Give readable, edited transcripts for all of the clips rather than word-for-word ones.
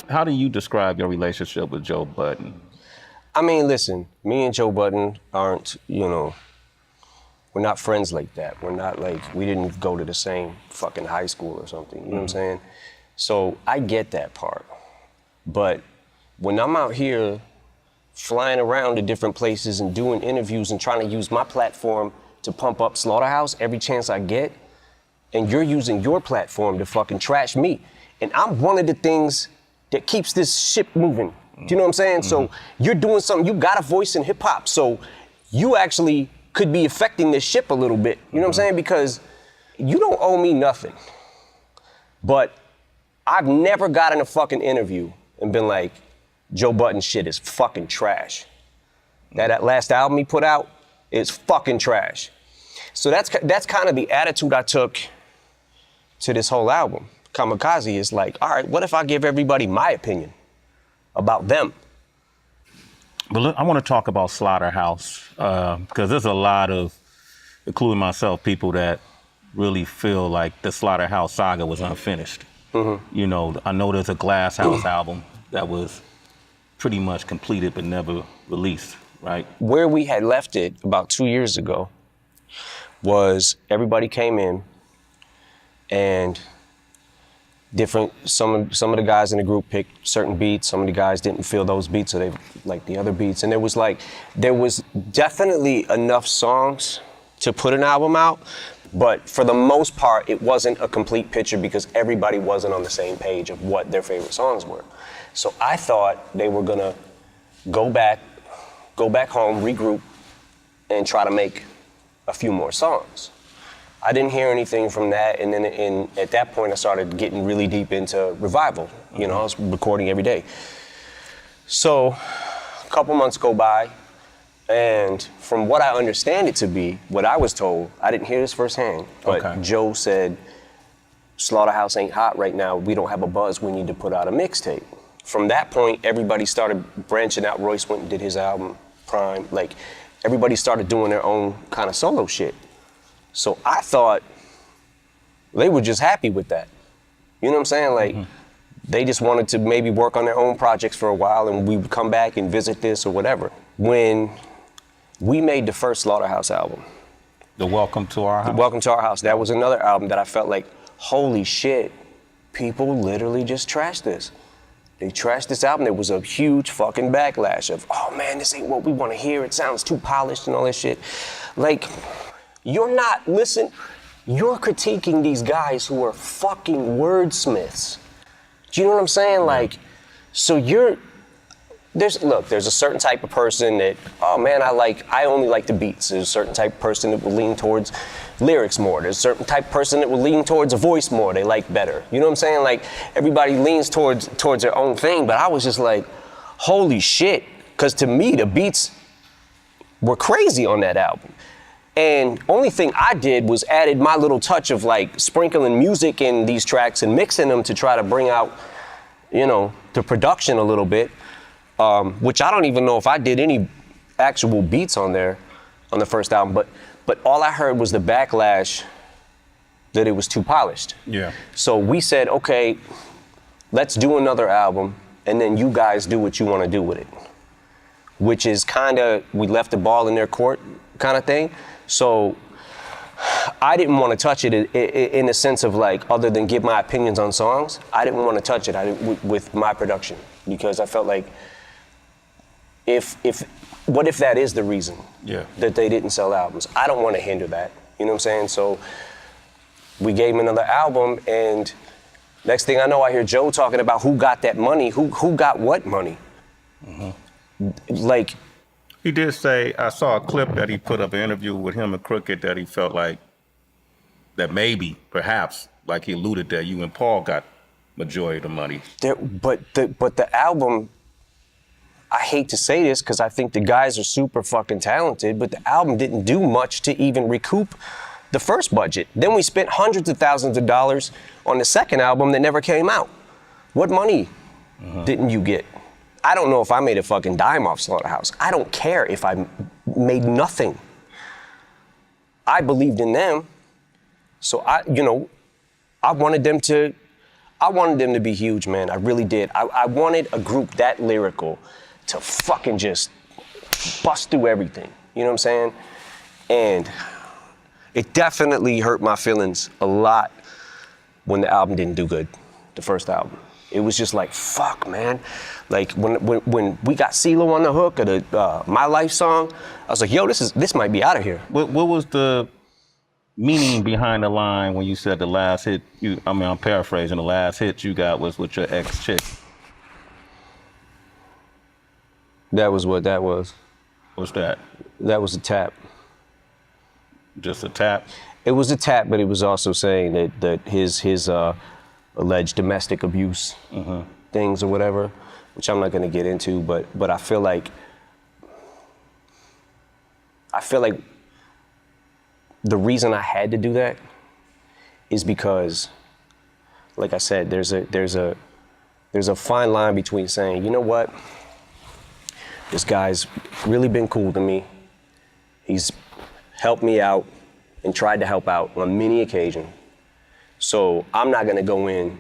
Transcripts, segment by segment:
How do you describe your relationship with Joe Budden? I mean, listen, me and Joe Budden aren't, we're not friends like that. We're not like, we didn't go to the same fucking high school or something, you know what I'm saying? So I get that part. But when I'm out here flying around to different places and doing interviews and trying to use my platform to pump up Slaughterhouse every chance I get, and you're using your platform to fucking trash me, and I'm one of the things that keeps this ship moving. Do you know what I'm saying? So you're doing something, you got a voice in hip hop, so you actually could be affecting this ship a little bit. You know what I'm saying? Because you don't owe me nothing. But I've never gotten a fucking interview and been like, Joe Budden shit is fucking trash. That last album he put out is fucking trash. So that's kind of the attitude I took to this whole album. Kamikaze is like, all right, what if I give everybody my opinion about them? But look, I want to talk about Slaughterhouse because there's a lot of, including myself, people that really feel like the Slaughterhouse saga was unfinished. You know, I know there's a Glass House album that was pretty much completed but never released, right? Where we had left it about 2 years ago was everybody came in and some of the guys in the group picked certain beats. Some of the guys didn't feel those beats, so they liked the other beats. And there was definitely enough songs to put an album out, but for the most part, it wasn't a complete picture because everybody wasn't on the same page of what their favorite songs were. So I thought they were gonna go back home, regroup, and try to make a few more songs. I didn't hear anything from that, and then at that point I started getting really deep into Revival. You know, I was recording every day. So a couple months go by, and from what I understand it to be, what I was told, I didn't hear this firsthand, but Joe said, Slaughterhouse ain't hot right now, we don't have a buzz, we need to put out a mixtape. From that point, everybody started branching out. Royce went and did his album, Prime. Like, everybody started doing their own kind of solo shit. So I thought they were just happy with that. You know what I'm saying? Like, they just wanted to maybe work on their own projects for a while and we would come back and visit this or whatever. When we made the first Slaughterhouse album. The Welcome to Our House? Welcome to Our House. That was another album that I felt like, holy shit, people literally just trashed this. They trashed this album. There was a huge fucking backlash of, oh man, this ain't what we want to hear. It sounds too polished and all that shit. Like, you're critiquing these guys who are fucking wordsmiths. Do you know what I'm saying? Like, so there's a certain type of person that, oh man, I only like the beats. There's a certain type of person that will lean towards lyrics more. There's a certain type of person that will lean towards a voice more, they like better. You know what I'm saying? Like, everybody leans towards their own thing, but I was just like, holy shit. Because to me, the beats were crazy on that album. And only thing I did was added my little touch of like sprinkling music in these tracks and mixing them to try to bring out, the production a little bit, which I don't even know if I did any actual beats on there on the first album, but all I heard was the backlash that it was too polished. Yeah. So we said, okay, let's do another album and then you guys do what you want to do with it, which is we left the ball in their court kind of thing. So I didn't want to touch it in the sense of like, other than give my opinions on songs, I didn't want to touch it with my production because I felt like what if that is the reason that they didn't sell albums? I don't want to hinder that, you know what I'm saying? So we gave him another album and next thing I know, I hear Joe talking about who got that money, who got what money. Like, he did say, I saw a clip that he put up, an interview with him and Crooked, that he felt like that maybe, perhaps, like he alluded that you and Paul got majority of the money. But the album, I hate to say this because I think the guys are super fucking talented, but the album didn't do much to even recoup the first budget. Then we spent hundreds of thousands of dollars on the second album that never came out. What money didn't you get? I don't know if I made a fucking dime off Slaughterhouse. I don't care if I made nothing. I believed in them. So I wanted them to I wanted them to be huge, man. I really did. I wanted a group that lyrical to fucking just bust through everything. You know what I'm saying? And it definitely hurt my feelings a lot when the album didn't do good, the first album. It was just like, fuck, man. Like when we got CeeLo on the hook of the My Life song, I was like, yo, this might be out of here. What was the meaning behind the line when you said the last hit? I'm paraphrasing. The last hit you got was with your ex-chick. That was what that was. What's that? That was a tap. Just a tap? It was a tap, but it was also saying that his alleged domestic abuse things or whatever, which I'm not gonna get into, but I feel like the reason I had to do that is because, like I said, there's a fine line between saying, you know what, this guy's really been cool to me. He's helped me out and tried to help out on many occasions. So I'm not gonna go in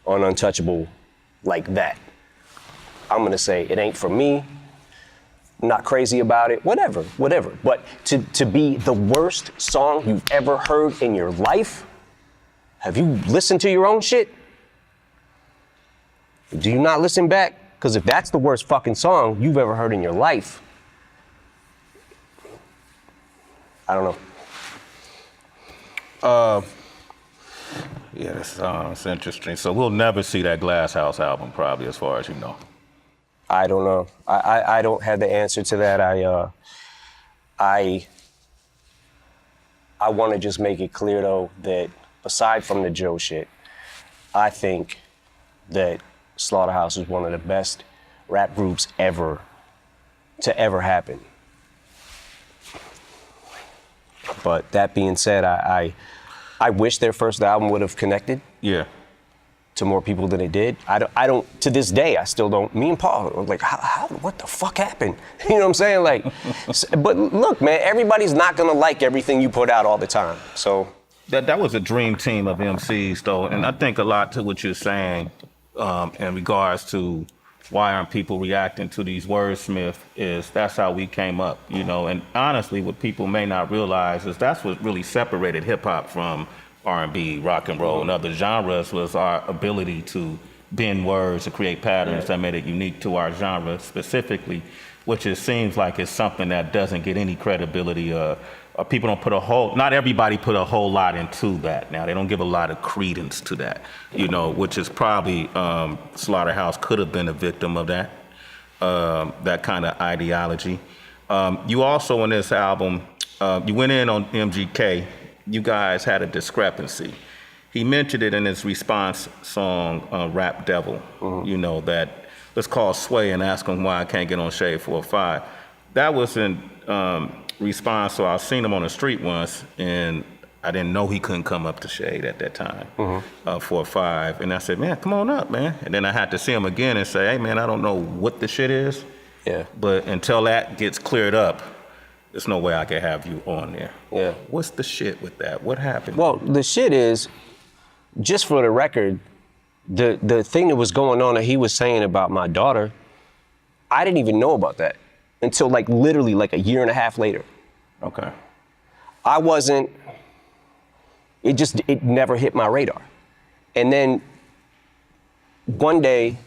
on Untouchable like that. I'm gonna say it ain't for me, I'm not crazy about it, whatever. But to be the worst song you've ever heard in your life, have you listened to your own shit? Do you not listen back? Because if that's the worst fucking song you've ever heard in your life, I don't know. Yeah, that's interesting. So we'll never see that Glass House album, probably, as far as you know. I don't know. I don't have the answer to that. I want to just make it clear, though, that aside from the Joe shit, I think that Slaughterhouse is one of the best rap groups ever to ever happen. But that being said, I wish their first album would have connected. Yeah. To more people than it did. I don't, to this day, I still don't. Me and Paul are like, what the fuck happened? You know what I'm saying? Like, but look, man, everybody's not gonna like everything you put out all the time, so. That was a dream team of MCs, though, and I think a lot to what you're saying in regards to why aren't people reacting to these wordsmiths is that's how we came up, you know, and honestly, what people may not realize is that's what really separated hip-hop from R&B, rock and roll, and other genres was our ability to bend words to create patterns that made it unique to our genre specifically, which it seems like it's something that doesn't get any credibility. People don't not everybody put a whole lot into that. Now, they don't give a lot of credence to that, you know, which is probably, Slaughterhouse could have been a victim of that kind of ideology. You also, in this album, you went in on MGK. You guys had a discrepancy. He mentioned it in his response song, Rap Devil, you know, that let's call Sway and ask him why I can't get on Shade 4-5. That was in response, so I seen him on the street once, and I didn't know he couldn't come up to Shade at that time, 4-5. And I said, man, come on up, man. And then I had to see him again and say, hey, man, I don't know what the shit is, but until that gets cleared up, there's no way I can have you on there. Yeah. What's the shit with that? What happened? Well, the shit is, just for the record, the thing that was going on that he was saying about my daughter, I didn't even know about that until like literally like a year and a half later. Okay. It never hit my radar. And then one day,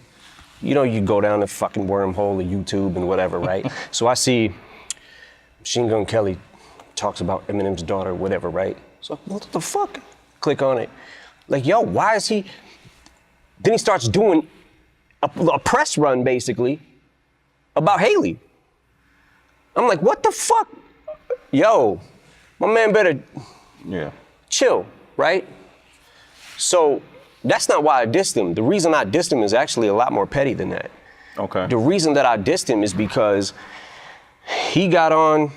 you know, you go down the fucking wormhole of YouTube and whatever, right? So I see Machine Gun Kelly talks about Eminem's daughter, whatever, right? So what the fuck? Click on it. Like, yo, why is he? Then he starts doing a press run, basically, about Haley. I'm like, what the fuck? Yo, my man better chill, right? So that's not why I dissed him. The reason I dissed him is actually a lot more petty than that. Okay. The reason that I dissed him is because he got on.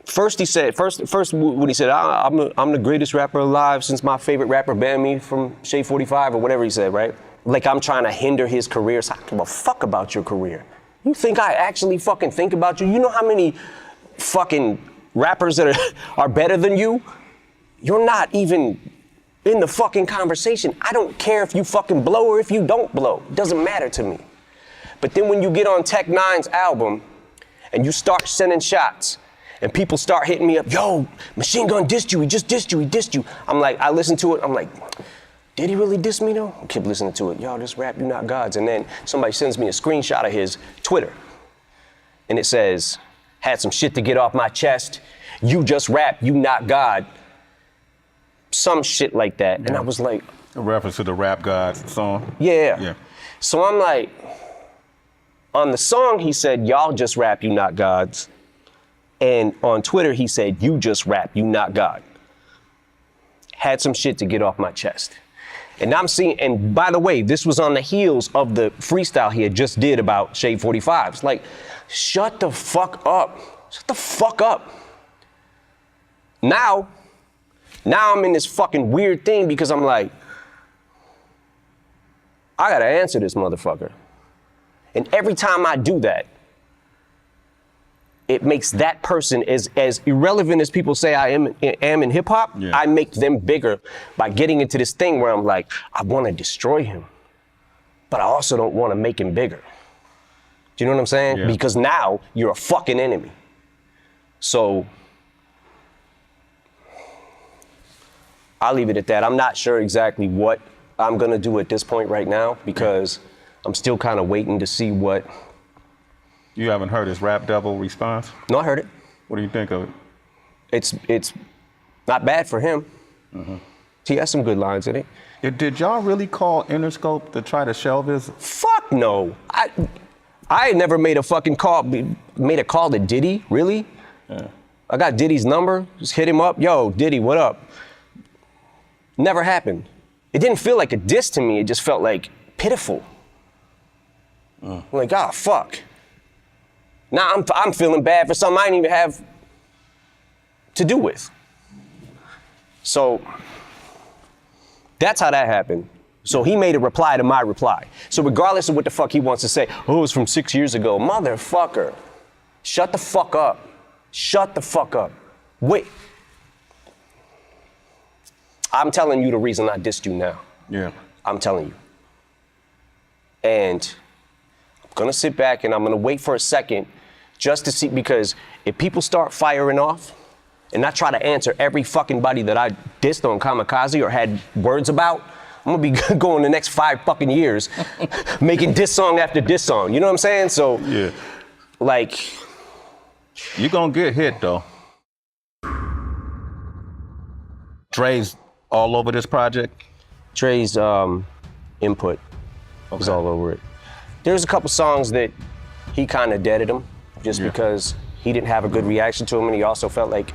First when he said, I'm the greatest rapper alive since my favorite rapper banned me from Shade 45 or whatever he said, right? Like I'm trying to hinder his career. So I don't give a fuck about your career. You think I actually fucking think about you? You know how many fucking rappers that are better than you? You're not even in the fucking conversation. I don't care if you fucking blow or if you don't blow. It doesn't matter to me. But then when you get on Tech Nine's album and you start sending shots and people start hitting me up, yo, Machine Gun dissed you, he just dissed you, he dissed you. I'm like, I listen to it, I'm like, did he really diss me though? I keep listening to it. Y'all just rap, you not gods. And then somebody sends me a screenshot of his Twitter. And it says, had some shit to get off my chest. You just rap, you not God. Some shit like that. Yeah. And I was like. A reference to the Rap God song? Yeah. So I'm like, on the song he said, y'all just rap, you not gods. And on Twitter he said, you just rap, you not God. Had some shit to get off my chest. And I'm seeing, and by the way, this was on the heels of the freestyle he had just did about Shade 45. It's like, shut the fuck up. Shut the fuck up. Now I'm in this fucking weird thing because I'm like, I gotta answer this motherfucker. And every time I do that, it makes that person as irrelevant as people say I am in hip hop. Yeah. I make them bigger by getting into this thing where I'm like, I want to destroy him, but I also don't want to make him bigger. Do you know what I'm saying? Yeah. Because now you're a fucking enemy. So I'll leave it at that. I'm not sure exactly what I'm gonna do at this point right now because I'm still kind of waiting to see what. You haven't heard his Rap Devil response? No, I heard it. What do you think of it? It's not bad for him. Mm-hmm. He has some good lines in it. Did y'all really call Interscope to try to shelve his? Fuck no. I had never made a fucking call, made a call to Diddy, really? Yeah. I got Diddy's number, just hit him up. Yo, Diddy, what up? Never happened. It didn't feel like a diss to me, it just felt like pitiful. I'm like, oh, fuck. Now I'm feeling bad for something I didn't even have to do with. So that's how that happened. So he made a reply to my reply. So regardless of what the fuck he wants to say, oh, it's from 6 years ago. Motherfucker, shut the fuck up. Shut the fuck up. Wait. I'm telling you the reason I dissed you now. Yeah. I'm telling you. And I'm gonna sit back and I'm gonna wait for a second just to see, because if people start firing off and I try to answer every fucking body that I dissed on Kamikaze or had words about, I'm gonna be going the next 5 fucking years making diss song after diss song. You know what I'm saying? So, yeah. Like. You're gonna get hit though. Dre's all over this project? Dre's input was all over it. There's a couple songs that he kind of deaded them just because he didn't have a good reaction to them, and he also felt like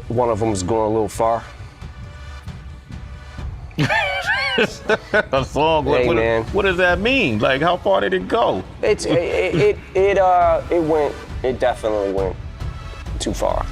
one of them was going a little far. A song? Hey, man. What does that mean? Like, how far did it go? It definitely went too far.